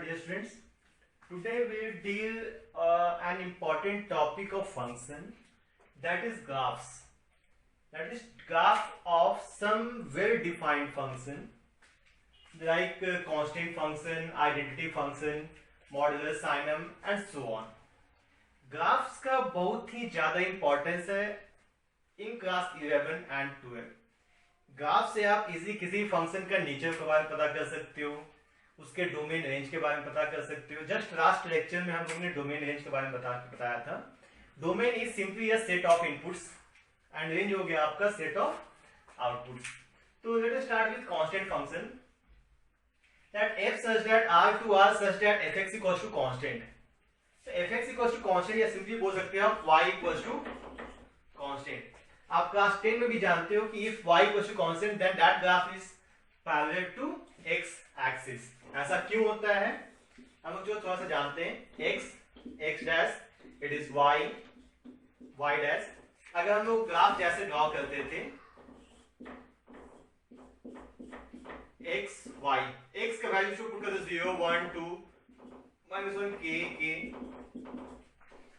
dear students, today we deal an important topic of function, that is graphs. That is graph of some well-defined function like constant function, identity function, modulus, sinum and so on. Graphs का बहुत ही ज्यादा importance है in class 11 and 12. Graph से आप easy किसी function का nature के बारे में पता कर सकते हो, उसके डोमेन रेंज के बारे में पता कर सकते हो. जस्ट लास्ट लेक्चर में हम लोगों ने डोमेन रेंज के बारे में बताया था. Domain is simply a set of inputs and range हो गया आपका सेट ऑफ आउटपुट्स. तो let us start with constant function that f such that r to r such that fx equals to constant. तो fx equals to constant या simply बोल सकते हैं आप y equals to constant. आप class 10 में भी जानते हो कि if y equals to constant then that graph is parallel to x axis. ऐसा क्यों होता है हम लोग जो थोड़ा सा जानते हैं. x dash it is y dash. अगर हम लोग ग्राफ जैसे ड्रॉ करते थे x y, x का वैल्यू पुट कर दो 0 1 2 -1 k.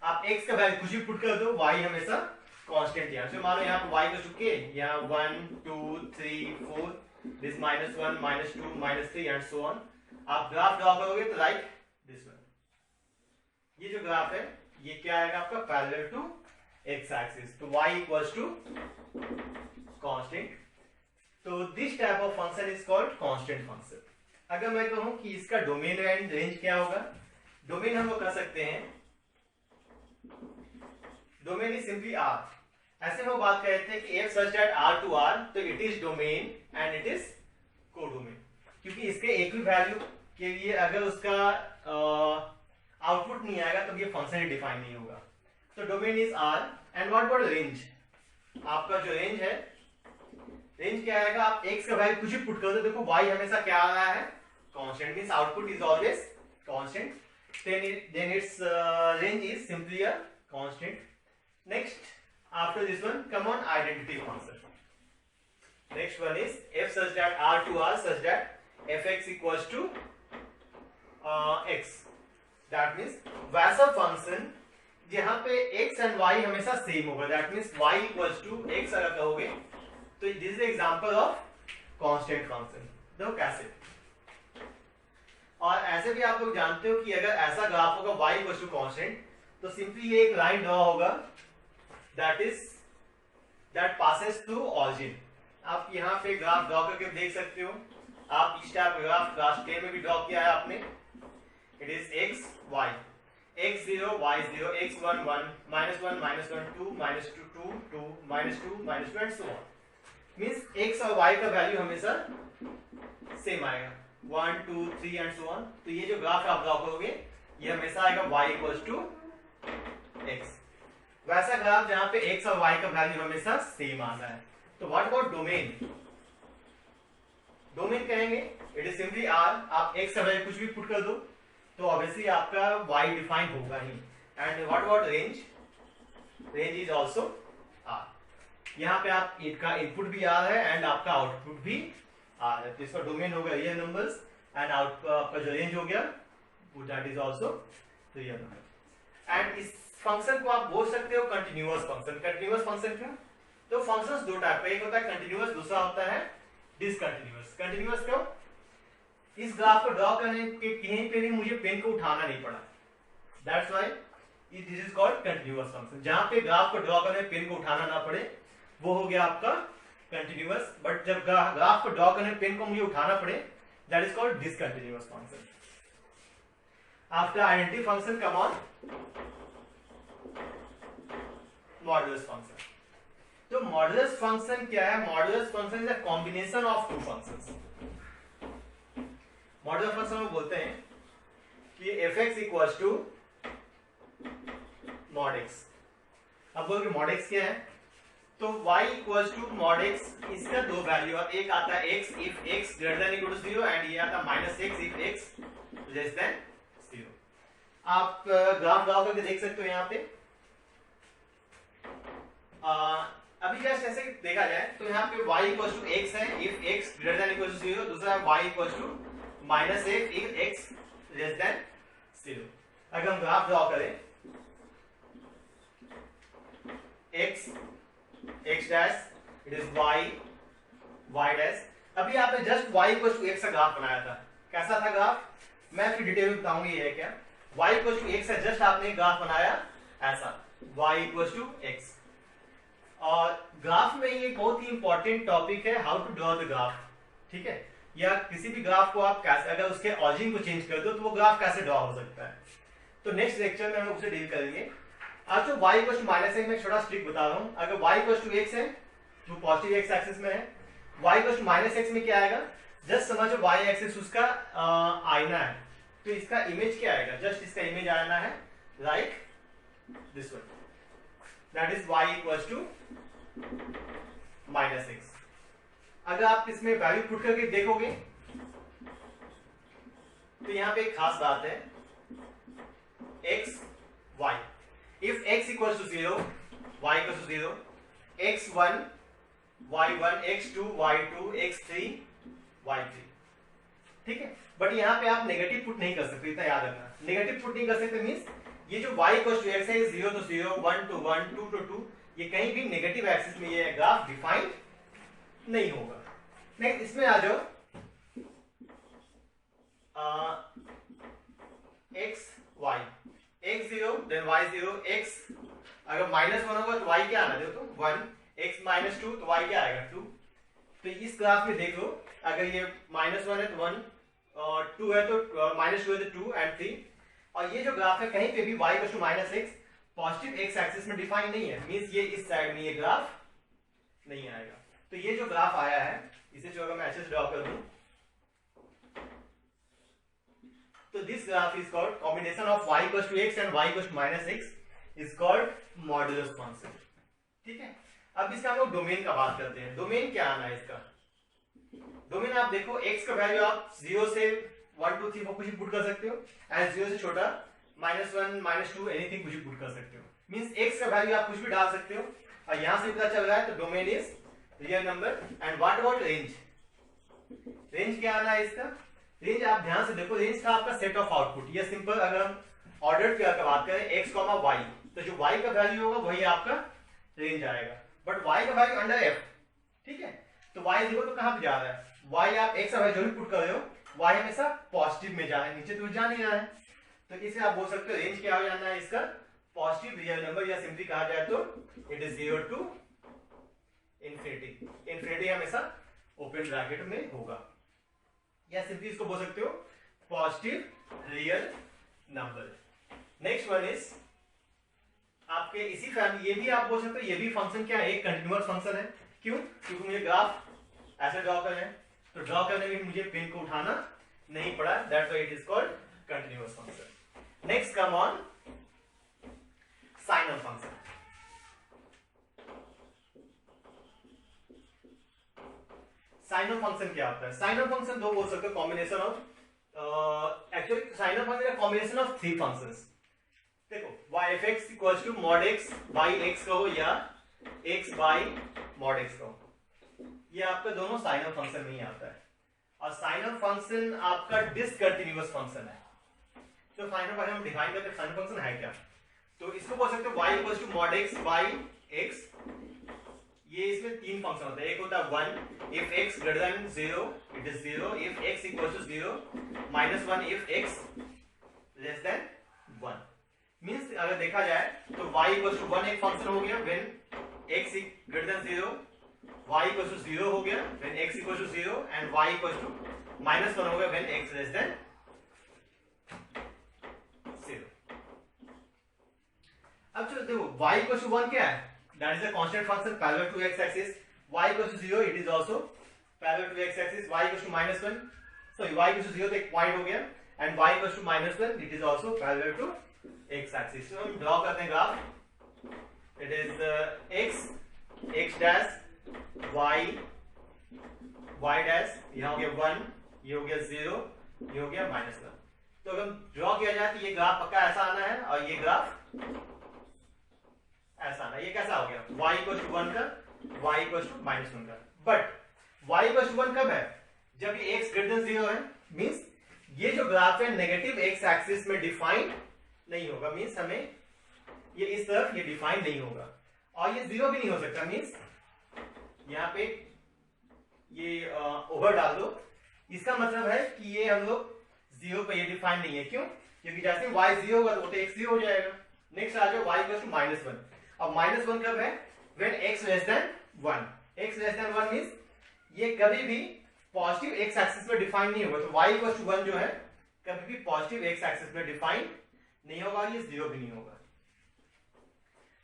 आप x का वैल्यू कुछ भी पुट कर दो, y हमेशा कांस्टेंट है. तो मानो यहाँ पे y इक्वल टू k, यहाँ 1 2 3 4 दिस -1 -2 -3 एंड सो ऑन. आप ग्राफ ड्रॉ करोगे तो लाइक दिस वन. ये जो ग्राफ है ये क्या आएगा आपका पैरेलल टू x एक्सिस. तो y इक्वल्स टू कांस्टेंट. तो this type of function is called constant function. अगर मैं कहूं कि इसका डोमेन एंड रेंज क्या होगा, डोमेन हम लोग कह सकते हैं डोमेन इज सिंपली r. ऐसे हम बात कर रहे थे कि f such that r to r, तो it is domain and it is codomain. क्योंकि इसके एक ही वैल्यू के लिए अगर उसका आउटपुट नहीं आएगा तो ये फंक्शन डिफाइन नहीं होगा. तो domain is r and what about range. आपका जो रेंज है, रेंज क्या आएगा, आप x का वैल्यू कुछ भी पुट कर दो, देखो y हमेशा क्या आ रहा है constant, means output is always constant. then its range is simply a constant. Next, after this one, come on identity function. Next one is f such that r to r such that fx equals to x. That means वैसा function जहां पे x and y हमेशा same होगा. That means y equals to x अगर कहोगे तो this is example of constant function. देखो कैसे. और ऐसे भी आप लोग जानते हो कि अगर ऐसा ग्राफ होगा y इक्वल टू कांस्टेंट तो सिंपली ये एक लाइन ड्रॉ होगा दैट पासेस थ्रू ऑरिजिन. आप यहाँ पे ग्राफ ड्रॉ करके देख सकते हो. आप इस टाइप ग्राफ क्लास 10 में भी ड्रॉ किया है आपने. It is x y, x0 y0 x1 1 -1 -1 2 -2 2 2 -2 -2 and so on. Means x और y का वैल्यू हमेशा सेम आएगा 1 2 3 एंड सो ऑन. तो ये जो ग्राफ आप ड्रॉ करोगे ये हमेशा आएगा y इक्वल्स टू x. वैसा ग्राफ जहां पे x और y का वैल्यू हमेशा सेम आता है. तो व्हाट अबाउट डोमेन. डोमेन कहेंगे इट इज सिंपली r. आप x का वैल्यू कुछ भी पुट कर दो तो ऑब्वियसली आपका y डिफाइन होगा ही. And what about range. Range is also r. यहाँ पे आप इसका इनपुट भी आ रहा है एंड आपका आउटपुट भी आ रहा है. तो इसका डोमेन होगा रियल नंबर्स एंड आपका जो रेंज हो गया that is also real number. And इस फंक्शन को आप बोल सकते हो कंटिन्यूअस फंक्शन. कंटिन्यूअस फंक्शन क्यों, तो फंक्शंस दो टाइप का, एक होता है कंटिन्यूअस, दूसरा होता है डिसकंटिन्यूअस. कंटिन्यूअस क्यों, इस ग्राफ को ड्रॉ करने के कहीं पे भी मुझे पेन को उठाना नहीं पड़ा. That's why this is called continuous function. जहां पे ग्राफ को ड्रॉ करने पेन को उठाना ना पड़े वो हो गया आपका कंटिन्यूअस. बट जब ग्राफ को ड्रॉ करने पेन को मुझे उठाना पड़े that is called discontinuous function. After identity function come on modulus function. तो मॉडुलस फंक्शन क्या है. Modulus function is a combination of two functions. Modulus function में बोलते हैं कि fx equals to mod x. अब बोलोगे mod x क्या है, तो y equals to mod x. इसका दो वैल्यू है, एक आता है x if x greater than equal to 0 and ये आता है -x if x less than 0. आप ग्राफ ड्रॉ करके देख सकते हो. यहाँ पे अभी जस्ट ऐसे देखा जाए तो यहाँ पे y इक्वल्स टू x है if x greater than equal to 0. दूसरा है y equals to -1 if x less than 0। अगर हम ग्राफ ड्रॉ करें x dash it is y dash. अभी आपने just y equal to x का ग्राफ बनाया था, कैसा था ग्राफ मैं आपकी डिटेल में बताऊंगी ये है क्या। y इक्वल टू x से जस्ट आपने ग्राफ बनाया ऐसा y इक्वल टू x। और ग्राफ में ये बहुत ही इंपॉर्टेंट टॉपिक है how to draw the graph, ठीक है। या किसी भी ग्राफ को आप कैसे अगर उसके ऑरिजिन को चेंज कर दो तो वो ग्राफ कैसे ड्रॉ हो सकता है। तो नेक्स्ट लेक्चर में हम उसे डील करेंगे। आज जो y equal to minus x में छोटा ट्रिक बता रहा हूं। अगर y इक्वल टू x है जो पॉजिटिव x एक्सिस में है, y equal to minus x में क्या आएगा, जस्ट समझो y एक्सिस उसका आईना है, तो इसका इमेज क्या आएगा, जस्ट इसका इमेज आना है like this one, that is y equal to minus x। अगर आप इसमें वैल्यू पुट करके देखोगे तो यहां पे एक खास बात है x y, if x equals to 0 y equals to 0 x1 y1 x2 y2 x3 y3, ठीक है। बट यहाँ पे आप नेगेटिव पुट नहीं कर सकते, इतना याद रखना। नेगेटिव पुट नहीं कर सकते मींस ये जो y इक्वल टू x है 0 to 0 1 to 1 2 to 2 ये कहीं भी नेगेटिव एक्सिस में ये ग्राफ डिफाइन नहीं होगा। नेक्स्ट इसमें आ जाओ x y x 0 then y 0 x अगर माइनस 1 होगा तो y क्या आना देखो 1 x माइनस 2 तो y क्या आएगा 2। तो इस ग्राफ में देख लो अगर ये माइनस 1 है तो 1 और 2 है तो माइनस 2 है तो 2 एंड 3। और ये जो ग्राफ है कहीं पे भी y equal to minus x positive x axis में डिफाइन नहीं है, मींस ये इस साइड में ये ग्राफ नहीं आएगा। तो ये जो ग्राफ आया है इसे जो अगर मैं अच्छे से ड्रॉ कर दूं तो this graph is called combination of y equal to x and y equal to minus x is called modulus function, ठीक है। अब इसका हम लोग डोमेन का बात करते हैं। डोमेन क्या आना है इसका, डोमेन आप देखो x का वैल्यू आप 0 से 1 2 3 4 कुछ भी पुट कर सकते हो एंड 0 से छोटा -1 -2 एनीथिंग कुछ भी पुट कर सकते हो, मींस x का वैल्यू आप कुछ भी डाल सकते हो। और यहां से पता चल रहा है तो domain is real number. And what about range, range क्या आना है इसका, रेंज आप ध्यान से देखो रेंज था आपका सेट ऑफ आउटपुट। ये सिंपल अगर हम ऑर्डर की बात करें x, y तो जो y का वैल्यू होगा वही आपका रेंज आएगा। बट y का वैल्यू अंडर f, ठीक है। तो y 0 तो कहां पे जा रहा है, y आप x का वैल्यू जो भी पुट कर रहे हो y हमेशा पॉजिटिव में जा रहा है, नीचे तो जा नहीं रहा है। तो इसे आप बोल सकते हो रेंज क्या हो जाना है इसका पॉजिटिव रियल नंबर, या सिंपली कहा जाए तो it is 0 to infinity. Infinity हमेशा ओपन ब्रैकेट में होगा, या सिंपली इसको बोल सकते हो positive real number. Next one is आपके इसी फैमिली, ये भी आप बोल सकते हो ये भी फंक्शन क्या है, एक कंटिन्यूअस फंक्शन है। क्यों, क्योंकि मुझे ग्राफ ऐसे ड्रॉ करना है तो ड्रॉ करने में मुझे पेन को उठाना नहीं पड़ा, that's why it is called continuous function. Next come on sign of function. Sign of function क्या होता है, साइन ऑफ फंक्शन दो बोल सकते हो, combination of actually sign of function combination of 3 functions. देखो y(f(x) equals to mod x by x कहो या x by mod x कहो, ये आपका दोनों साइन ऑफ फंक्शन में ही आता है। और साइन ऑफ फंक्शन आपका डिसकंटिन्यूअस फंक्शन है। तो साइन ऑफ हम डिफाइन करते हैं साइन फंक्शन है क्या, तो इसको बोल सकते हो y equals to mod x by x। ये इसमें 3 फंक्शन होते हैं, एक होता है 1 if x greater than 0 it is 0, if x equals to 0 -1 if x less than 1। Means अगर देखा जाए तो y इक्वल्स टू 1 एक फंक्शन हो गया when x greater than 0, y equals to 0 हो गया when x equals to 0 and y equals to -1 हो गया व्हेन x लेस देन 0। अब जो देखो y इक्वल्स टू 1 क्या है, that is a constant function parallel to x axis, y equals to 0 it is also parallel to x axis, y equals to -1 sorry y equals to 0 तो एक point हो गया and y equals to -1 it is also parallel to x axis। तो हम draw करते हैं graph, it is x dash y dash, यहाँ हो गया 1, ये हो गया 0, ये हो गया -1। तो अगर ड्रॉ किया जाए तो ये ग्राफ पक्का ऐसा आना है और ये ग्राफ ऐसा ना, ये कैसा हो गया y इक्वल टू 1 का y इक्वल टू -1 का। बट y इक्वल टू 1 कब है, जब ये x ग्रेटर देन 0 है, मींस ये जो ग्राफ है नेगेटिव एक्स एक्सिस में डिफाइन नहीं होगा, मीन्स हमें ये इस तरफ ये डिफाइन नहीं होगा, और ये जीरो भी नहीं हो सकता, मीन्स यहाँ पे ये ओवर डाल दो, इसका मतलब है कि ये हम लोग जीरो पे ये डिफाइन नहीं है। क्यों? क्योंकि जैसे y जीरो होगा तो x जीरो हो जाएगा। नेक्स्ट आ जाओ y इक्वल टू -1। अब -1 कब है? When x less than 1। x less than 1 means ये कभी भी पॉजिटिव x एक्सिस में डिफाइन नहीं होगा, तो y इक्वल टू 1 जो है कभी भी पॉजिटिव x एक्सिस में डिफाइन नहीं होगा, ये जीरो भी नहीं होगा।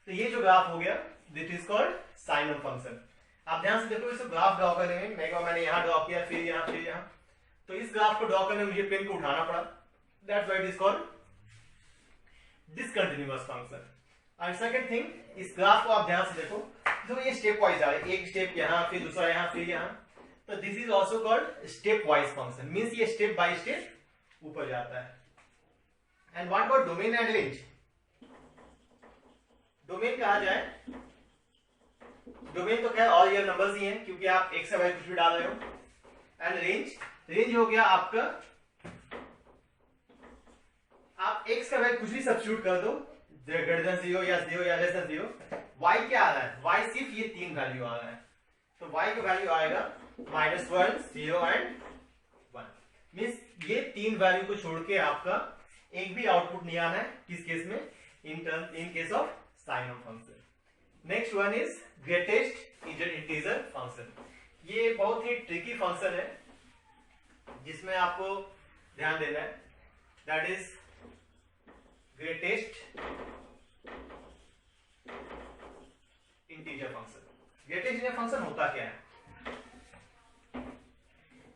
तो ये जो ग्राफ हो गया this is called sign of function. आप ध्यान से देखो, इसको ग्राफ ड्रॉ करने में मैंने यहाँ ड्रॉ किया, फिर यहाँ, तो इस ग्राफ को ड्रॉ करने में मुझे पेन को उठाना पड़ा, that's why it is called discontinuous function. And second thing, इस ग्राफ को आप ध्यान से देखो, तो ये स्टेप वाइज आ रहा है, एक स्टेप यहाँ, फिर दूसरा यहाँ, फिर यहाँ, तो this is also called step wise function, means ये स्टेप बाय स्टेप ऊपर जाता है। And what about domain and range? Domain कहा जाए, डोमेन तो खैर ऑल रियल नंबर्स ही हैं, क्योंकि आप एक से वाई कुछ भी डाल रहे हो। एंड रेंज हो गया आपका, आप एक्स का वैल्यू कुछ भी सब्स्टिट्यूट कर दो, ग्रेटर देन 0 या 0 या लेस देन 0। y क्या आ रहा है? y सिर्फ ये तीन वैल्यू आ रहा है, तो y का वैल्यू आएगा -1, 0 एंड 1। मींस ये तीन वैल्यू को छोड़ के आपका एक भी आउटपुट नहीं आना है। किस केस में? In case of sine of function. Next one is greatest integer function. ये बहुत ही ट्रिकी फंक्शन है जिसमें आपको ध्यान देना है, that is greatest integer function. Greatest integer function होता क्या है?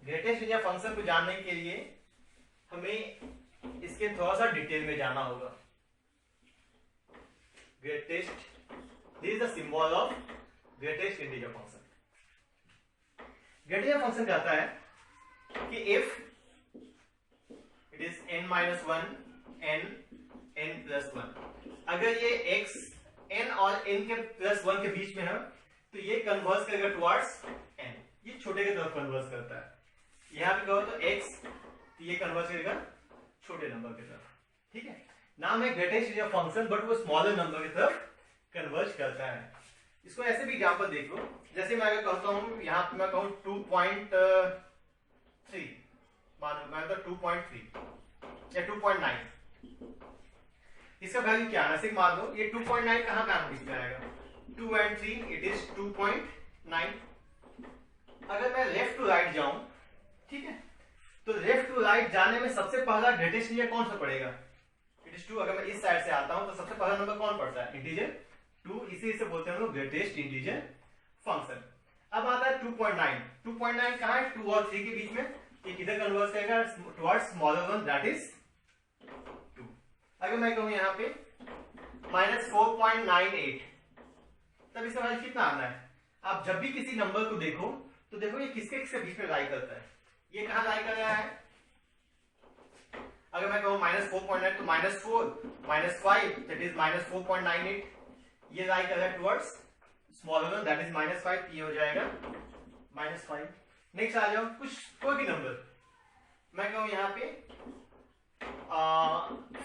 ग्रेटेस्ट इंटीजर फंक्शन को जानने के लिए हमें इसके थोड़ा सा डिटेल में जाना होगा। Greatest, this is the symbol of greatest integer function. Greatest function कहता है कि if it is n-1 n+1, अगर ये x n और n के +1 के बीच में है तो ये कन्वर्स करेगा टुवर्ड्स n, ये छोटे की तरफ कन्वर्स करता है। यहां पे कहो तो x, तो ये कन्वर्स करेगा छोटे नंबर की तरफ। ठीक है, नाम है ग्रेटेस्ट इंटीजर फंक्शन, बट वो स्मॉलर नंबर की तरफ कन्वर्ज करता है। इसको ऐसे भी एग्जांपल देख लो, जैसे मैं अगर कहता हूं यहां पे मैं कहूं 2.3, मैं तो 2.3 या 2.9, इसका वैल्यू क्या आना है? मार दो, ये 2.9 कहां कहां बीच में आएगा? 2 and 3 इट इज 2.9। अगर मैं लेफ्ट टू राइट जाऊं, ठीक है, तो लेफ्ट टू राइट जाने में सबसे पहला ग्रेटेस्ट इंटीजर कौन सा पड़ेगा? It is 2। अगर मैं इस साइड से आता हूं तो सबसे पहला नंबर कौन पड़ता है? इंटीजर 2, इसी से बोलते हैं हम लोग ग्रेटेस्ट इंटीजर फंक्शन। अब आता है 2.9। 2.9 कहां है? 2 और 3 के बीच में, ये किधर कन्वर्स करेगा? Towards smaller one, that is 2। अगर मैं कहूं यहां पे -4.98, तब इसका वैल्यू कितना आना है? आप जब भी किसी नंबर को देखो तो देखो ये किसके किसके बीच में लाई करता है, ये कहां लाई कर रहा है? अगर मैं कहूं -4.9 तो -4, -5 दैट इज -4.98, ये लाई कर रहा है towards smaller one, that is -5, ये हो जाएगा -5। नेक्स्ट आ जाओ, कुछ कोई भी नंबर, मैं कहूं यहाँ पे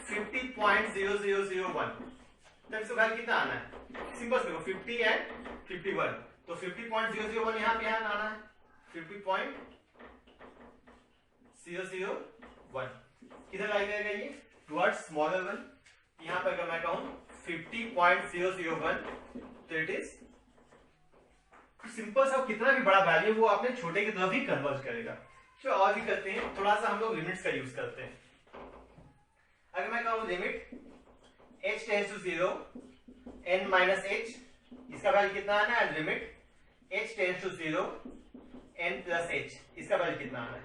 50.0001, तब इसका वैल्यू कितना आना है? सिंपल से देखो, 50 एंड 51, तो 50.001 यहाँ पे आना है, 50.001 किधर लाई करेगा? ये टुवर्ड्स स्मॉलर वन। यहाँ पे अगर मैं कहूं 50.001, तो इट इज सिंपल सा, कितना भी बड़ा वैल्यू वो अपने छोटे की तरफ ही कन्वर्ज करेगा। तो और भी करते हैं, थोड़ा सा हम लोग लिमिट्स का यूज करते हैं। अगर मैं कहूं limit h tends to 0 n-h, इसका वैल्यू कितना आना है? Limit h tends to 0 n+h, इसका वैल्यू कितना आना है?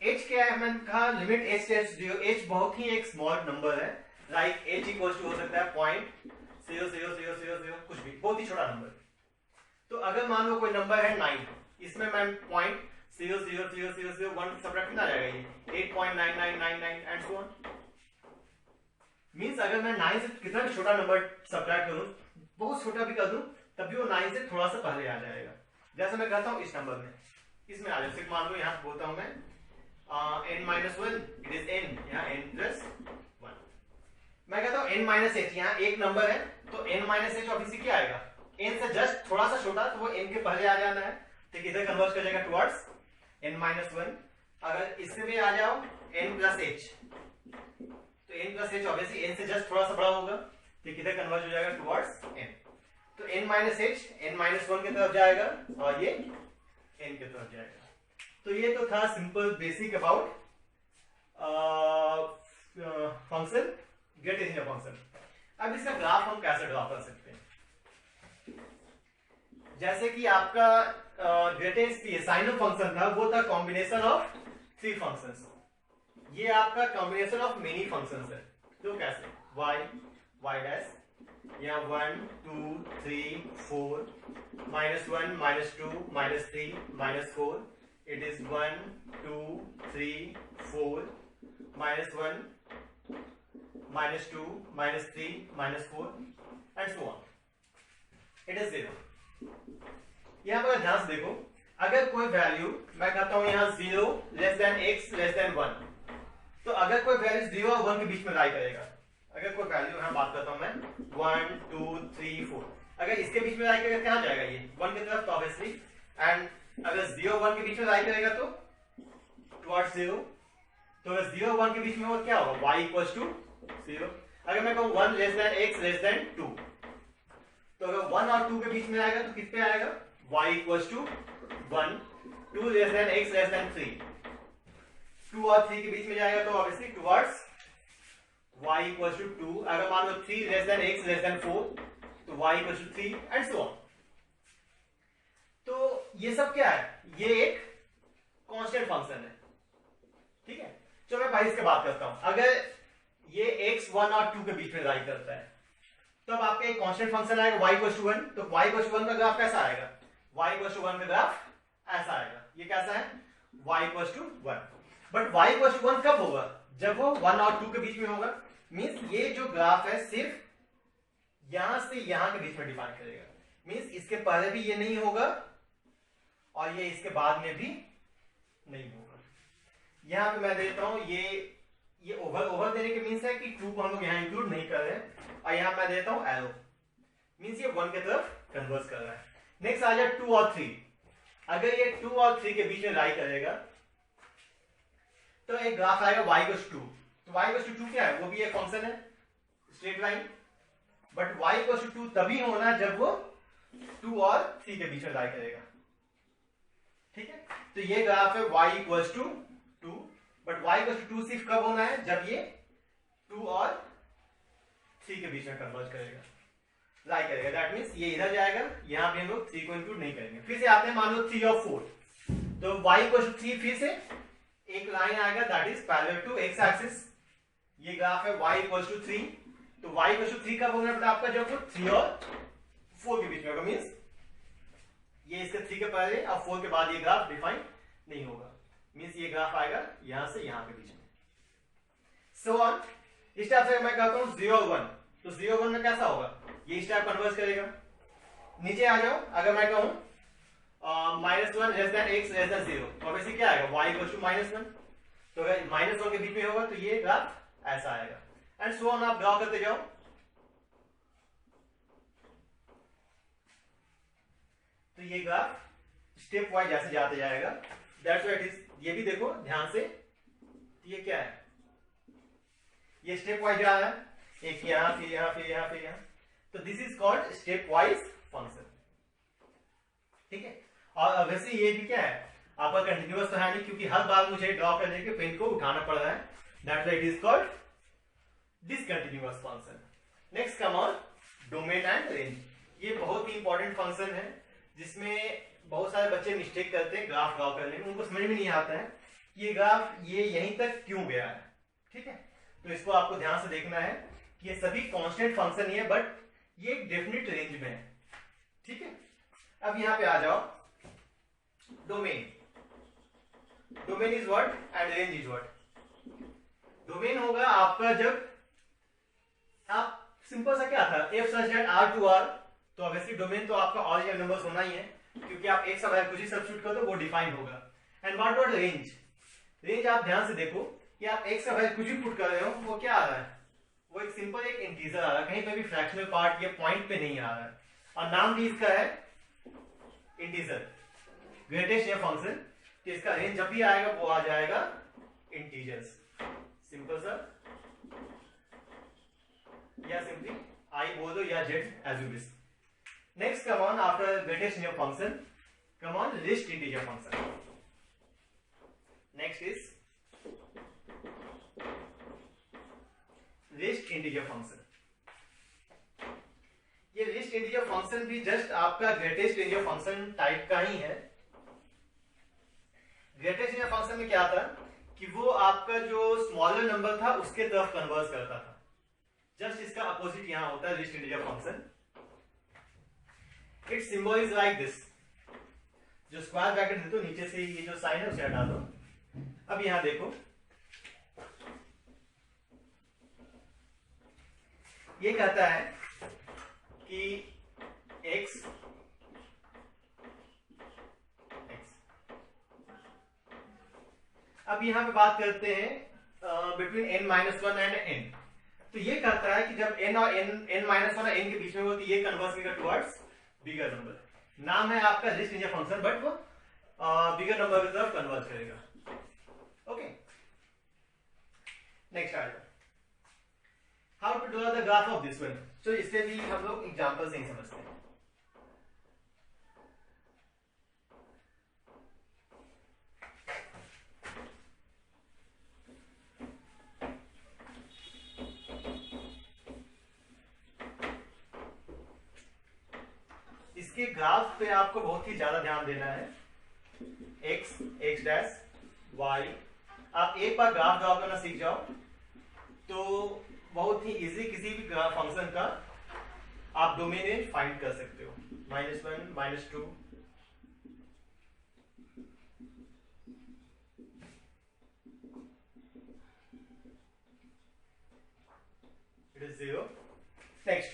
h क्या है? मैंने कहा limit h tends to 0, h बहुत ही एक स्मॉल नंबर है, लाइक h इक्वल टू हो सकता है 0.00000, कुछ भी बहुत ही छोटा नंबर। तो अगर मान लो कोई नंबर है 9, इसमें मैं 0.00001 सबट्रैक्ट कितना जाएगा? ये 8.9999 एंड सो ऑन। मींस अगर मैं 9 से कितना भी छोटा नंबर सबट्रैक्ट करूं, बहुत छोटा भी कर दूं, तब भी वो 9 से थोड़ा सा पहले आ जाएगा। जैसे मैं कहता हूं इस नंबर में, इसमें आ जाए, मान लो यहां बोलता हूं मैं n minus one, it is n, यहाँ n प्लस वन। मैं कहता हूँ n माइनस एच, यहाँ एक नंबर है तो n माइनस एच ऑब्वियसली क्या आएगा, n से जस्ट थोड़ा सा छोटा तो वो n के पहले आ जाना है, ठीक, इधर कन्वर्ट कर जाएगा टुवर्ड्स n माइनस वन। अगर इससे भी आ जाओ n प्लस एच, तो n plus H obviously n से जस्ट थोड़ा सा बड़ा होगा, ठीक, इधर कन्वर्ट हो जाएगा टुवर्ड्स n, तो n minus H n minus one की तरफ जाएगा और ये n की तरफ जाएगा। तो ये तो था simple basic about function, gate is in function. अब इसका ग्राफ हम कैसे ड्रॉ कर सकते हैं, जैसे कि आपका ग्रेटेस्ट साइन ऑफ फंक्शन था, वो था कॉम्बिनेशन ऑफ थ्री फंक्शंस, ये आपका कॉम्बिनेशन ऑफ मेनी फंक्शंस है। तो कैसे, y y डैश, यहाँ 1 2 3 4 minus one minus two minus three minus four, it is 1 2 3 4 minus 1 minus 2 minus 3 minus 4 and so on, it is 0। यहां पर ध्यान से देखो, अगर कोई वैल्यू मैं कहता हूं यहां 0 less than x less than 1, तो अगर कोई वैल्यू 0 और 1 के बीच में लाई करेगा, अगर कोई वैल्यू यहां बात करता हूं मैं 1 2 3 4, अगर इसके बीच में लाई करेगा कहां जाएगा, ये 1 की तरफ, तो ऑब्वियसली, एंड अगर 0 1 के बीच में लाई करेगा तो टुवर्ड्स 0, तो अगर 0 1 के बीच में और क्या होगा, y इक्वल्स टू 0। अगर मैं कहूं 1 less than x less than 2, तो अगर 1 और 2 के बीच में आएगा तो किस पे आएगा, y equals to 1, 2 less than x less than 3, 2 और 3 के बीच में जाएगा तो obviously towards y equals to 2। अगर मान लो 3 less than x less than 4, तो y equals to 3 and so on. तो ये सब क्या है, ये एक कांस्टेंट फंक्शन है, ठीक है। चलो मैं भाई इसके बात करता हूं, अगर ये x 1 और 2 के बीच में लाई करता है, तब तो आपका एक कांस्टेंट फंक्शन आएगा y इक्वल्स टू 1, तो y इक्वल्स टू 1 का ग्राफ कैसा आएगा, y इक्वल्स टू 1 का ग्राफ ऐसा आएगा। ये कैसा है, y equals to 1, but y equals to 1 कब होगा, जब वो 1 और 2 के बीच में होगा। मींस ये जो ग्राफ है सिर्फ यहां से यहां के बीच में डिफाइन करेगा, मींस इसके पहले भी ये नहीं होगा और ये इसके बाद में भी नहीं होगा। यहां पे मैं देता हूं ये ओवर देने के मींस है कि 2 को हम लोग यहां इंक्लूड नहीं कर रहे हैं, और यहां मैं देता हूं एरो, मींस ये 1 की तरफ कन्वर्ट कर रहा है। नेक्स्ट आ जाए 2 और 3, अगर ये 2 और 3 के बीच में लाई करेगा तो एक ग्राफ आएगा y इक्वल्स टू 2, तो y इक्वल्स टू 2 क्या है, वो भी एक फंक्शन है straight line, but y equals to 2 तभी होना जब वो 2 और 3 के बीच में लाई करेगा, ठीक है। तो ये ग्राफ है y equals to 2, but y equals to 2 सिर्फ कब होना है, जब ये 2 और 3 के बीच में कन्वर्ज करेगा, लाई करेगा। दैट मींस ये इधर जाएगा, यहां पे हम लोग 3 को इंक्लूड नहीं करेंगे। फिर से आते हैं, मान लो 3 और 4, तो y इक्वल्स टू 3, फिर से एक लाइन आएगा that is parallel to x axis, ये ग्राफ है y इक्वल्स टू 3, तो y इक्वल्स टू 3 कब होगा आपका, जब वो 3 और 4 के बीच में होगा, मींस ये इसके 3 के पहले और 4 के बाद ये ग्राफ डिफाइन नहीं होगा, मींस ये ग्राफ आएगा यहां से यहां के बीच में। सो ऑन इस टाइप से मैं कहता हूं 0 1, तो 0 1 में कैसा होगा, ये इस टाइप कन्वर्ज करेगा। नीचे आ जाओ, अगर मैं कहूं -1 less than x less than 0, तो ऑब्वियसली क्या आएगा, y इक्वल्स टू -1, तो अगर -1 के बीच में होगा तो ये ग्राफ ऐसा आएगा, एंड सो ऑन आप ड्रॉ करते जाओ। तो ये ग्राफ स्टेप वाइज जैसे जाते जाएगा, दैट्स व्हाट इट इज। ये भी देखो ध्यान से, ये क्या है, ये स्टेप वाइज जा रहा है, एक यहां फिर यहां फिर यहां फिर यहां, तो this is called step wise function, ठीक है। और वैसे ये भी क्या है, आपका कंटिन्यूअस तो है नहीं, क्योंकि हर बार मुझे ड्रॉ करने के पेन को उठाना पड़ रहा है, that's why it is called discontinuous function. Next come on domain and range. ये बहुत ही इंपॉर्टेंट फंक्शन है जिसमें बहुत सारे बच्चे मिस्टेक करते हैं ग्राफ ड्रॉ करने में, उनको समझ में नहीं आता है कि ये ग्राफ ये यहीं तक क्यों गया है, ठीक है। तो इसको आपको ध्यान से देखना है कि ये सभी कांस्टेंट फंक्शन ही है, बट ये एक डेफिनिट रेंज में है, ठीक है। अब यहां पे आ जाओ, domain, domain is what and range is what. Domain होगा आपका जब आप सिंपल सा क्या था, f such that r to r, तो ऑब्वियसली डोमेन तो आपका ऑल रियल नंबर्स होना ही है, क्योंकि आप एक सवाल कुछ ही सब्स्टिट्यूट कर दो वो डिफाइन होगा। एंड व्हाट रेंज, रेंज आप ध्यान से देखो कि आप x का वैल्यू कुछ भी पुट कर रहे हो वो क्या आ रहा है, वो एक सिंपल एक इंटीजर आ रहा है, कहीं पे भी फ्रैक्शनल पार्ट या पॉइंट पे नहीं आ रहा है, और नाम भी इसका है इंटीजर, ग्रेटेस्ट या फंक्शन। तो इसका रेंज जब भी आएगा वो आ जाएगा इंटीजर्स, सिंपल सर, या सिंपली आई बोल दो या Z as you wish. Next come on after greatest integer function, come on least integer function. Next is least integer function. ये लिस्ट इंटीजर फंक्शन भी जस्ट आपका ग्रेटेस्ट इंटीजर फंक्शन टाइप का ही है। Greatest integer function में क्या था कि वो आपका जो स्मॉलर नंबर था उसके तरफ कन्वर्ट करता था, जस्ट इसका अपोजिट यहां होता है list integer function. It symbol is like this, जो स्क्वायर ब्रैकेट देते हो नीचे से ये जो साइन है उसे हटा दो। अब यहां देखो ये कहता है कि x अब यहां पे बात करते हैं बिटवीन n-1 एंड n। तो ये कहता है कि जब n और n-1 और n के बीच में हो तो ये कन्वर्ट करेगा टुवर्ड्स बिगर नंबर। नाम है आपका लिस्ट इंटीजर फंक्शन, बट वो बिगर नंबर की तरफ कन्वर्ट करेगा। ओके, नेक्स्ट आ जाओ, how to draw the graph of this one. तो इससे भी हम लोग एग्जांपल से ही समझते हैं। इसके ग्राफ पे आपको बहुत ही ज्यादा ध्यान देना है। x, x डैश, y, आप एक बार ग्राफ ड्रॉ करना सीख जाओ तो बहुत ही इजी किसी भी फंक्शन का आप डोमेन रेंज फाइंड कर सकते हो। -1, -2, इट इज 0। नेक्स्ट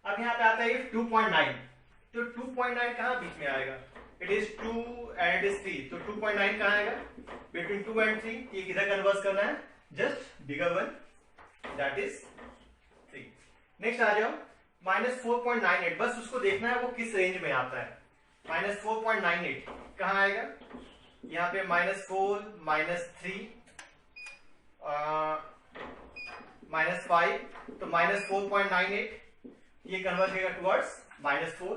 अब यहाँ पे आता है 2.9, तो 2.9 कहाँ बीच में आएगा, it is 2 and it is 3, तो 2.9 कहाँ आएगा बिटवीन 2 एंड 3। ये किधर कन्वर्ट करना है, just bigger one, that is 3। Next आ जाओ -4.98, बस उसको देखना है वो किस रेंज में आता है। -4.98 कहाँ आएगा, यहाँ पे -4, -3, -5, तो -4.98 ये कन्वर्ट करेगा टुवर्ड्स -4।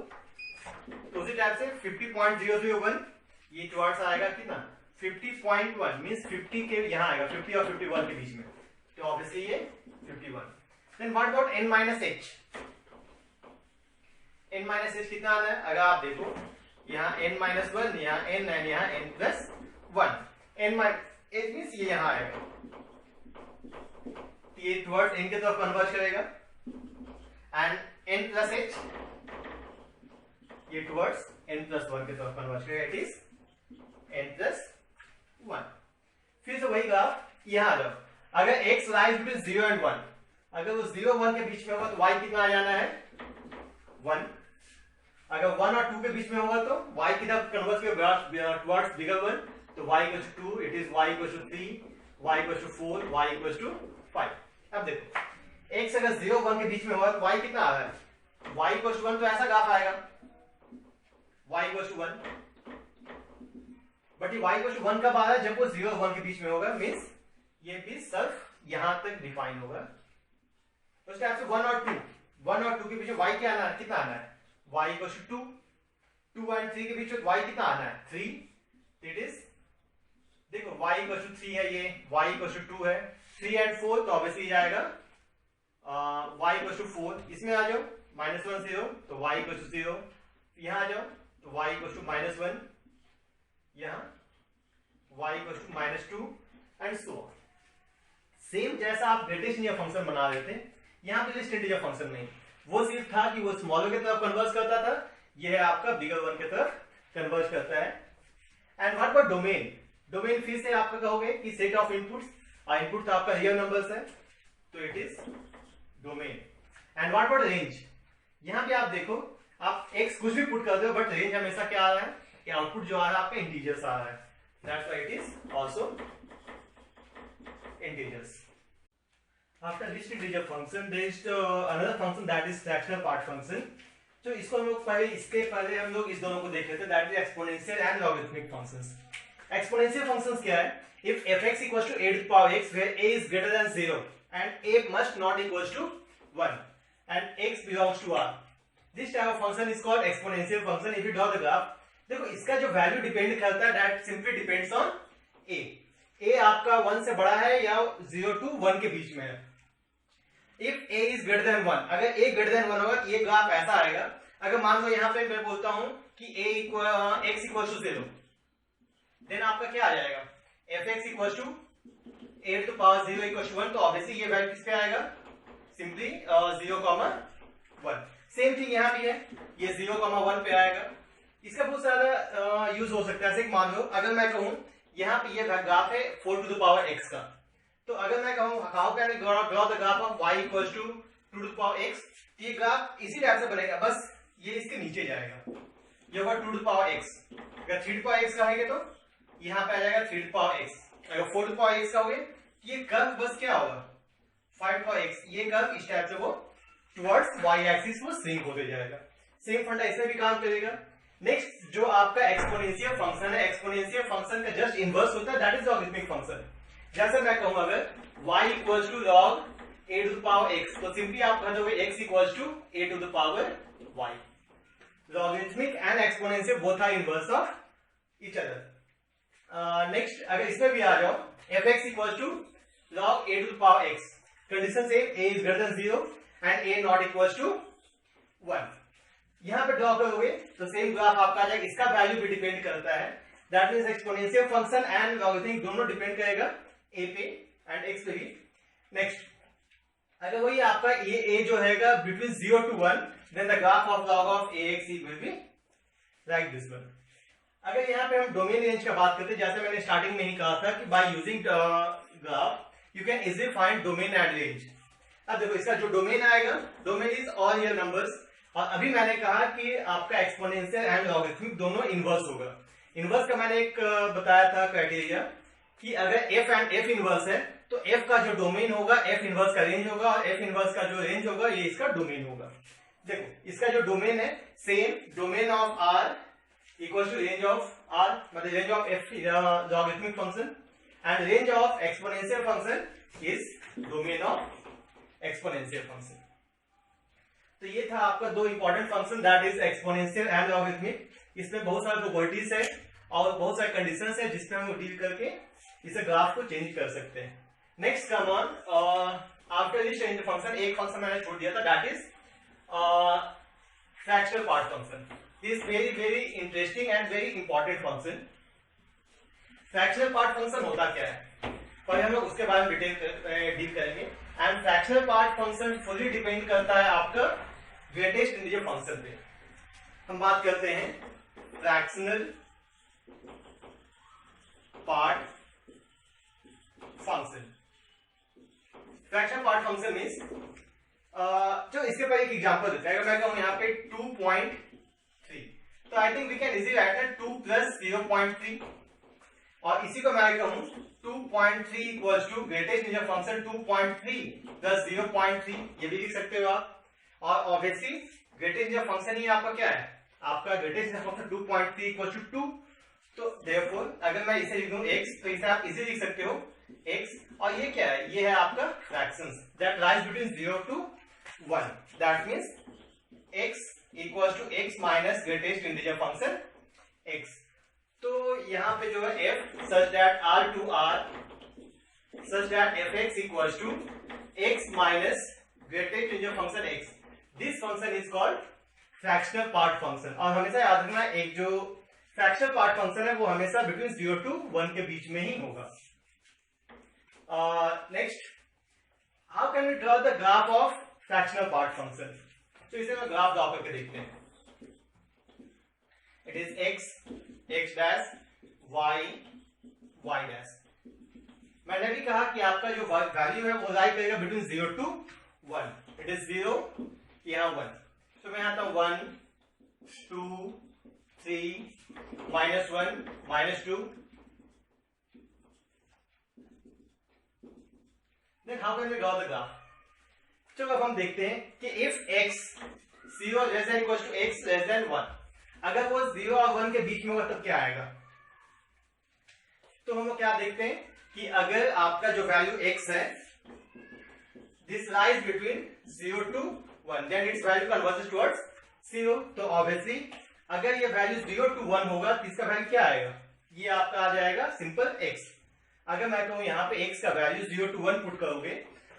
तो उसी टाइप से 50.001 ये टुवर्ड्स आएगा कितना 50.1, मींस 50 के यहाँ आएगा, 50 और 51 के बीच में, तो ऑब्वियसली ये 51। Then what about n-h, n-h कितना आना है, अगर आप देखो यहाँ n-1, यहाँ n एंड यहाँ n+1, n-h मींस ये यहाँ आएगा, ये टुवर्ड्स n के तरफ कन्वर्ट करेगा, एंड n+h ये टुवर्ड्स n+1 के तरफ कन्वर्ट करेगा, इट इज n+1। फिर से वही ग्राफ यहाँ आ जाओ, अगर x लाइज बिटवीन 0 एंड 1, अगर वो 0 1 के बीच में होगा तो y कितना आ जाना है 1, अगर 1 और 2 के बीच में होगा तो y की तरफ कन्वर्ट करेगा टुवर्ड्स बिगर 1, तो y = 2, it is y = 3, y = 4, y = 5। अब देखो x अगर 0 1 के बीच में होगा तो y कितना आ रहा है, y = 1, तो ऐसा ग्राफ आएगा y = 1, बट ये y = 1 कब आ रहा है, जब वो 0 1 के बीच में होगा, मींस ये भी सिर्फ यहां तक डिफाइन होगा। तो उसके आपसे 1 और 2 के बीच में y क्या आना है, कितना आना है, y = 2, 2 एंड 3 के बीच में y कितना आना है 3, इट इज देखो y = 3 है, ये y = 2 है, 3 एंड 4 तो ऑब्वियसली जाएगा y = 4, इसमें आ जाओ -1 0, तो y = 0, यहां आ जाओ तो y = -1, यहां y = -2 and so on. Same जैसा आप ग्रेटेस्ट इंटीजर फंक्शन बना रहे थे, यहां पे लिस्ट इंटीजर फंक्शन नहीं, वो सिर्फ था कि वो स्मॉलर की तरफ कन्वर्ट करता था, ये है आपका बिगर वन की तरफ कन्वर्ट करता है। And what about domain, domain फिर से आपका कहोगे कि सेट ऑफ इनपुट्स, इनपुट तो आपका रियल नंबर्स है, तो it is domain. And what about range, यहां पे आप देखो आप x कुछ भी पुट कर दो बट रेंज हमेशा क्या आ रहा है कि आउटपुट जो आ रहा है आपका इंटीजर्स आ रहा है, that's why it is also After this integer function, there is another function that is fractional part function. तो इसको हम लोग इसके पहले हम लोग इस दोनों को देख लेते हैं, that is exponential and logarithmic functions. Exponential functions क्या है? If f(x) equals to a to the power x, where a is greater than 0 and a must not equals to 1 and x belongs to R, this type of function is called exponential function. If you draw the graph, देखो इसका जो value depend करता है, that simply depends on a. a आपका 1 से बड़ा है या 0 to 1 के बीच में है. If a is greater than 1, अगर a greater than 1 होगा, ये ग्राफ ऐसा आएगा. अगर मान लो यहाँ पे मैं बोलता हूं कि x equals to 0, देन आपका क्या आ जाएगा? fx equals to a to the power 0 equals to 1. तो ऑब्वियसली ये वैल्यू किस पे आएगा? सिंपली 0,1. सेम थिंग यहाँ भी है, ये 0,1 पे आएगा. इसका बहुत सारा यूज हो सकता है. जैसे मान लो अगर मैं कहूँ यहाँ पे ये ग्राफ है 4 to the power x का, तो अगर मैं कहूँ how can I draw the graph of y equals to 2 to the power x, ये ग्राफ इसी टाइप से बनेगा, बस ये इसके नीचे जाएगा. ये होगा 2 to the power x. अगर 3 to the power x कहेंगे तो यहाँ पे आ जाएगा 3 to the power x. अगर 4 to the power x का हो, ये कर्व बस क्या होगा 5 to the power x. ये कर्व इस टाइप से वो टुवर्ड्स y एक्सिस वो श्रिंक होते जाएगा. सेम फंडा इसमें भी काम करेगा. नेक्स्ट जो आपका एक्सपोनेंशियल फंक्शन है, एक्सपोनेंशियल फंक्शन का जस्ट इनवर्स होता है, दैट इज लॉगरिथमिक फंक्शन. जैसे मैं कहूं अगर y equals to log a to the power x, तो सिंपली आप कह दोगे x equals to a to the power y. Logarithmic and exponential both are inverse of each other. Next अगर इसमें भी आ जाओ, fx equals to log a to the power x, condition same, a is greater than 0 and a not equals to 1. यहां पे draw करोगे तो same graph आपका आ जाएगा. इसका वैल्यू भी डिपेंड करता है, that means exponential function and logarithmic दोनों डिपेंड करेगा a पे एंड x पे भी. नेक्स्ट अगर वही आपका ये a जो हैगा between 0 to 1, then the graph of log of ax will be like this one. अगर यहाँ पे हम डोमेन रेंज का बात करते हैं, जैसे मैंने स्टार्टिंग में ही कहा था कि by using graph you can easily find domain and range. अब देखो इसका जो डोमेन आएगा, domain is all your numbers. और अभी मैंने कहा कि आपका एक्सपोनेंशियल एंड लॉगरिथमिक दोनों इनवर्स होगा. इनवर्स का मैंने एक बताया था क्राइटेरिया कि अगर f एंड f इनवर्स है तो f का जो डोमेन होगा f इनवर्स का रेंज होगा, और f इनवर्स का जो रेंज होगा ये इसका डोमेन होगा. देखो इसका जो डोमेन है same, domain of r equals to range of r, मतलब range of f logarithmic function, and range of exponential function is domain of exponential function. तो ये था आपका दो important function, that is exponential and logarithmic. इसमें बहुत सारे properties है और बहुत सारे कंडीशंस है जिसमें हम डील करके इसे ग्राफ को चेंज कर सकते हैं. Next come on after this change function, एक फंक्शन मैंने छोड़ दिया था, that is fractional part function. This very very interesting and very important function. Fractional part function होता क्या है, पहले हम लोग उसके बारे में डिटेल डील करेंगे. And fractional part function fully depend करता है आपका ग्रेटेस्ट इंटीजर फंक्शन पे. हम बात करते हैं fractional part function. Fractional part function means जो इसके पर एक एग्जांपल देता है. अगर मैं कहूं यहाँ पे 2.3, तो I think we can easily write 2 plus 0.3, और इसी को मैं कहूं 2.3 equals to greatest integer function 2.3 plus 0.3, ये भी लिख सकते हो आप. और ऑब्वियसली ग्रेटेस्ट इंटीजर फंक्शन ही आपका क्या है, आपका greatest integer function 2.3 equals to 2. तो देयरफॉर अगर मैं इसे लिख दूं x, तो इसे आप इसे लिख सकते हो x, और ये क्या है, ये है आपका fractions that lies between 0 to 1. That means x equals to x minus greatest integer function x. तो यहां पे जो है f such that r to r such that fx equals to x minus greatest integer function x. This function is called fractional part function. और हमेशा याद रखना एक जो fractional part function है वो हमेशा between 0 to 1 के बीच में ही होगा. Next, how can we draw the graph of fractional part function? तो इसे मैं ग्राफ ड्रॉ करके देखते हैं. It is x, x dash, y, y dash. मैंने भी कहा कि आपका जो वैल्यू है वो लाई करेगा बिटवीन 0 to 1. इट इज 0, यहाँ 1. तो मैं यहाँ था 1, 2, 3, -1, -2. Then how can we draw the graph? चलो अब हम देखते हैं कि if x 0 less than equal to x less than 1, अगर वो 0 और 1 के बीच में होगा तब क्या आएगा। तो हम लोग क्या देखते हैं कि अगर आपका जो वैल्यू x है this lies between 0 to 1 then its value converges towards 0। तो ऑब्वियसली अगर ये वैल्यू 0 to 1 होगा तो इसका वैल्यू क्या आएगा, ये आपका आ जाएगा सिंपल x। अगर मैं कहूं यहाँ पे x का वैल्यू 0 to 1 पुट करोगे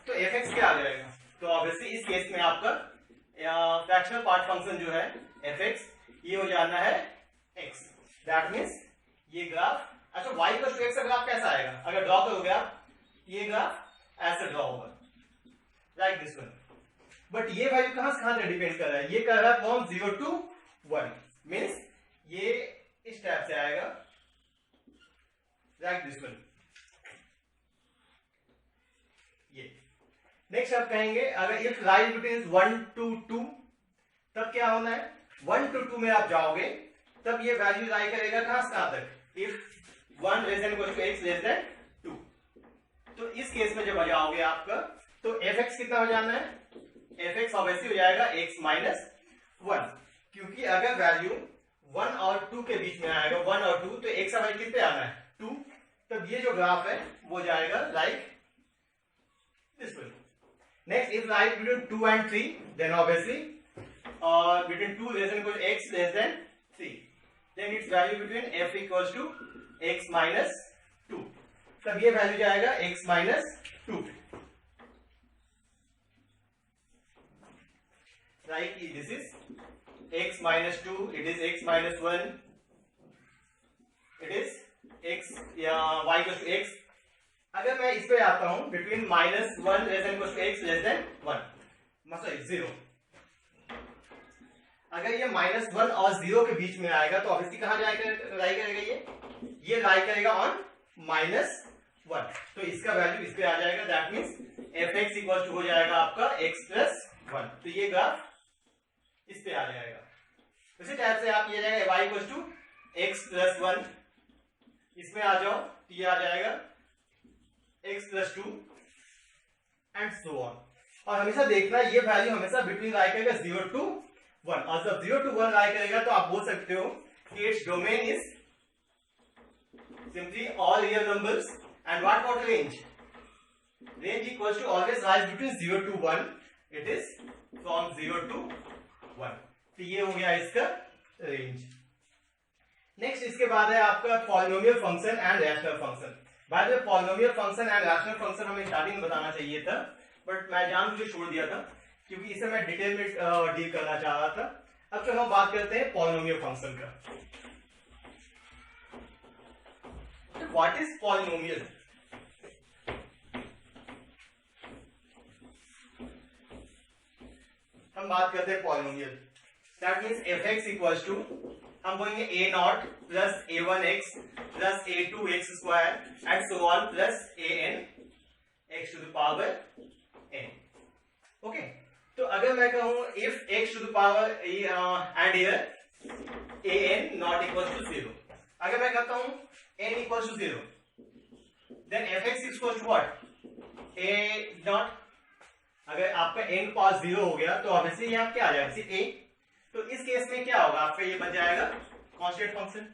तो fx क्या आ जाएगा। तो ऑब्वियसली इस केस में आपका फ्रैक्शनल पार्ट फंक्शन जो है fx ये हो जाना है x। दैट मीन्स ये ग्राफ, अच्छा y का x का ग्राफ कैसा आएगा, अगर ड्रॉ करोगे आप ये ग्राफ ऐसे ड्रॉ होगा लाइक दिस वन। बट ये वैल्यू कहां से कहां तक डिपेंड कर रहा है, ये कर रहा है फ्रॉम 0 to 1 मीन्स ये इस टाइप से आएगा लाइक दिस वन। ये नेक्स्ट आप कहेंगे अगर इफ लाइज बिटवीन 1 to 2 तब क्या होना है, 1 to 2 में आप जाओगे तब ये वैल्यू लाई करेगा कहां से कहां तक, if 1 less than equal to x less than 2। तो इस केस में जब आ जाओगे आपका तो fx कितना हो जाना है, fx ऑब्वियसली हो जाएगा x माइनस 1, क्योंकि अगर वैल्यू 1 और 2 के बीच में आएगा 1 और 2 तो x का वैल्यू कितने आना है 2, तब ये जो ग्राफ है वो जाएगा like this one. Next if like between 2 and 3 then obviously between 2 less than equal to x less than 3 then its value between f equals to x minus 2, तब ये वैल्यू जाएगा x minus 2। Like this is x minus 2, it is x minus 1, it is x y equals to x। अगर मैं इस पे आता हूं between minus 1 less than equals to x less than 1 मतलब 0, अगर ये -1 और 0 के बीच में आएगा तो ऑब्वियसली कहां जाएगा लाई करेगा, ये लाई करेगा ऑन -1, तो इसका वैल्यू इस पे आ जाएगा। That means fx equal to हो जाएगा आपका x प्लस 1, तो ये ग्राफ इस पे आ जाएगा। उसी टाइप से आप ये जाएगा y equal to x plus 1, इसमें आ जाओ तो ये आ जाएगा x plus 2 and so on. और हमेशा देखना ये वैल्यू हमेशा बिटवीन लाई करेगा 0 to 1, और जब 0 to 1 लाई करेगा तो आप बोल सकते हो कि its domain is simply all real numbers and what range, range equals to always lies between 0 to 1, it is from 0 to 1। तो ये हो गया इसका रेंज। नेक्स्ट इसके बाद है आपका polynomial function and rational function. By the way polynomial function and rational function हमें स्टार्टिंग में बताना चाहिए था, बट मैं जानबूझ के छोड़ दिया था क्योंकि इसे मैं डिटेल में डील करना चाह रहा था। अब चलो हम बात करते हैं पॉलिनोमियल फंक्शन का। व्हाट इज पॉलिनोमियल, हम बात करते हैं polynomial. That means fx equals to हम बोलेंगे a0 plus a1x plus a2x square and so on plus an x to the power n। Okay, तो अगर मैं कहूं if x to the power and here an not equals to 0, अगर मैं कहता हूं n equals to 0 then fx equals to what a0। अगर आपका n पावर 0 हो गया तो ऑब्वियसली यहाँ क्या आ जाएगा सिर्फ a, तो इस केस में क्या होगा आपका ये बन जाएगा कांस्टेंट फंक्शन।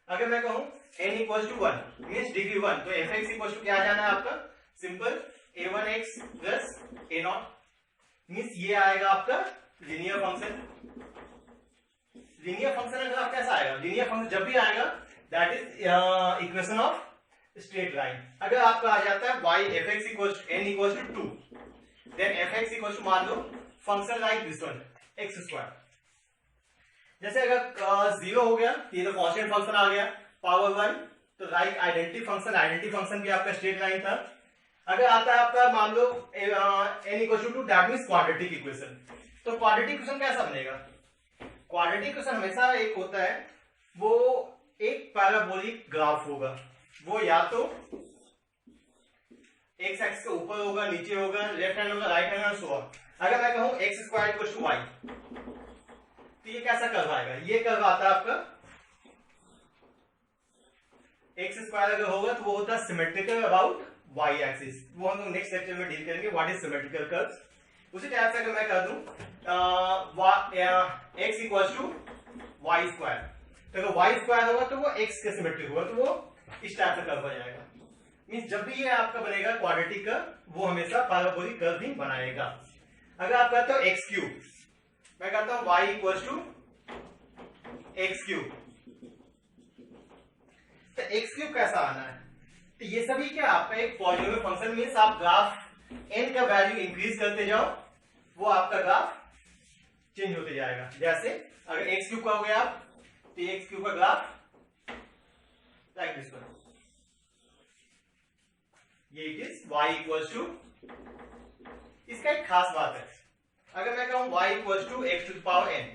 अगर मैं कहूं n equals to 1 means degree 1, तो fx इक्वल्स टू क्या आ जाना है आपका simple a1x plus a0 means ये आएगा आपका लीनियर फंक्शन। लीनियर फंक्शन अगर आप कैसा आएगा, लीनियर फंक्शन जब भी आएगा that is equation of straight line. अगर आपका आ जाता है y fx equals to n equals to 2 then fx equals to मान लो function like this one x square. जैसे अगर 0 हो गया तो ये तो कांस्टेंट फंक्शन आ गया पावर 1, तो लाइक आइडेंटिटी फंक्शन भी आपका स्ट्रेट लाइन था। अगर आता है आपका मान लो n equal to 2 that means quadratic equation. तो क्वाड्रेटिक इक्वेशन कैसा बनेगा, क्वाड्रेटिक इक्वेशन हमेशा एक होता है वो एक पैराबोलिक ग्राफ होगा, वो या तो एक्स एक्स के ऊपर होगा, नीचे होगा, लेफ्ट हैंड होगा, राइट हैंड होगा, सो ऑन। अगर मैं कहूं x square equal to y तो ये कैसा कर्व आएगा, ये कर्व आता है आपका एक्स स्क्वायर अगर होगा तो वो होता है सिमेट्रिकल अबाउट वाई एक्सिस। वो हम लोग नेक्स्ट लेक्चर में डील करेंगे व्हाट इज सिमेट्रिकल कर्व्स। उसी टाइप से अगर मैं कर दूं x equal to y square, तो अगर वाई स्क्वायर होगा तो वो x के सिमेट्रिक होगा, तो वो इस टाइप से कर्व बन जाएगा। मीन्स जब भी ये आपका बनेगा क्वाड्रेटिक कर्व, वो हमेशा पाराबोलिक कर्व ही बनाएगा। अगर आप कहते हो एक्स क्यूब, मैं कहता हूं y equal to x cube, तो एक्स क्यूब कैसा आना है? तो ये सभी क्या आपका एक पॉलिनोमियल फंक्शन, मीन्स आप ग्राफ n का वैल्यू इंक्रीज करते जाओ, वो आपका ग्राफ चेंज होते जाएगा। जैसे अगर एक्स क्यूब का हो गया आप, तो एक्स क्यूब का ग्राफ लाइक दिस वन, ये it is y equal to. इसका एक खास बात है, अगर मैं कहूं y equal to x to the power n,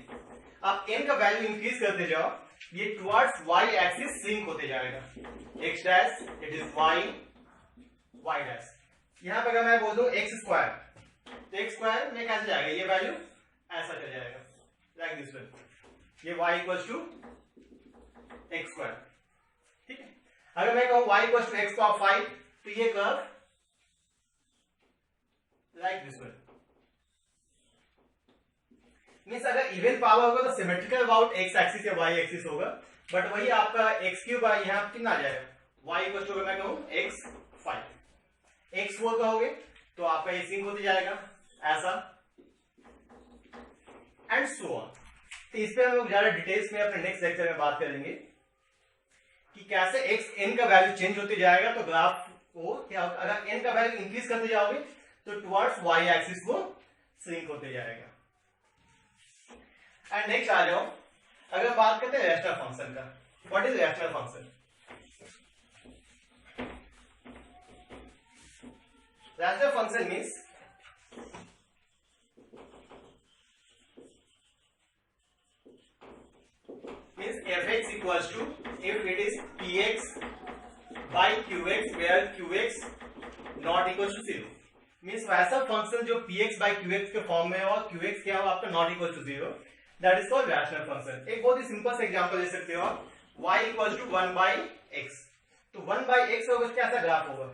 आप n का वैल्यू इंक्रीज करते जाओ, ये टुवर्ड्स y एक्सिस सिंक होते जाएगा। x dash it is y dash. यहां पर अगर मैं बोल दूं एक्स स्क्वायर, तो एक्स स्क्वायर में कैसे जाएगा, ये वैल्यू ऐसा चल जाएगा लाइक दिस वन, ये y equal to x square. ठीक है, अगर मैं कहूं y equal to x power 5, तो ये curve like this one. Means अगर इवन पावर होगा तो सिमेट्रिकल अबाउट एक्स एक्सिस या वाई एक्सिस होगा, बट वही आपका एक्स क्यूब यहां कितना आ जाएगा, y इक्वल टू मैं कहूं एक्स 5, एक्स 4 कहोगे तो आपका ये सिंक होते जाएगा ऐसा, एंड सो ऑन। तो इस पे हम लोग ज्यादा डिटेल्स में अपने नेक्स्ट लेक्चर में बात करेंगे कि कैसे एक्स एन का वैल्यू चेंज होते जाएगा, तो ग्राफ को क्या होगा, अगर एन का वैल्यू इंक्रीज करते जाओगे तो टुवर्ड्स वाई एक्सिस वो श्रिंक होते जाएगा। एंड नेक्स्ट आ जाओ, अगर बात करते हैं रैशनल फंक्शन का, what is rational function? Rational function means fx equals to if it is px by qx where qx not equals to 0, means वैसा फंक्शन जो px by qx के फॉर्म में हो और qx क्या हो आपका not equal to 0, that is called rational function. एक बहुत ही सिंपल सा एग्जांपल दे सकते हो आप, y equal to 1 by x, तो 1 by x होगा कैसा ग्राफ होगा,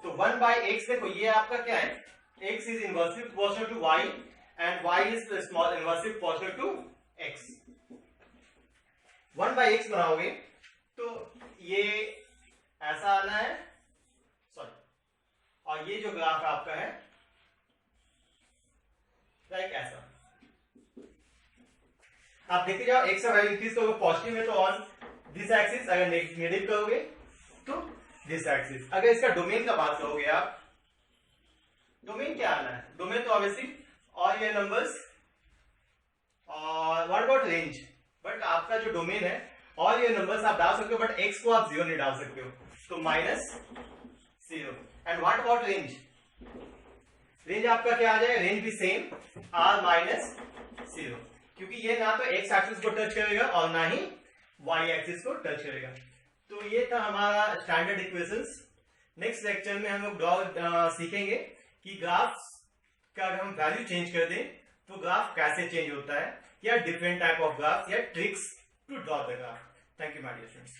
तो 1 by x देखो ये आपका क्या है, x is inversely proportional to y and y is small inversely proportional to x। 1 by x बनाओगे तो ये ऐसा आना है, सॉरी, और ये जो ग्राफ आपका है लाइक ऐसा। आप देखते जाओ, x का वैल्यू इंक्रीज करोगे पॉजिटिव है तो ऑन दिस एक्सिस, अगर नेगेटिव करोगे तो दिस एक्सिस। अगर इसका डोमेन का बात करोगे आप, डोमेन क्या आना है, डोमेन तो ऑब्वियसली ऑल ये नंबर्स, और व्हाट अबाउट रेंज, बट आपका जो डोमेन है और ये नंबर्स आप डाल सकते हो, बट x को आप 0 नहीं डाल सकते हो, तो -0। And what about range, range आपका क्या आ जाएगा, रेंज भी सेम r-0, क्योंकि ये ना तो x एक्सिस को टच करेगा और ना ही y एक्सिस को टच करेगा। तो ये था हमारा स्टैंडर्ड इक्वेशंस। नेक्स्ट लेक्चर में हम लोग सीखेंगे कि ग्राफ्स का अगर हम वैल्यू चेंज कर दें तो ग्राफ कैसे चेंज होता है, या डिफरेंट टाइप ऑफ ग्राफ्स या tricks to draw the graph. Thank you my dear friends.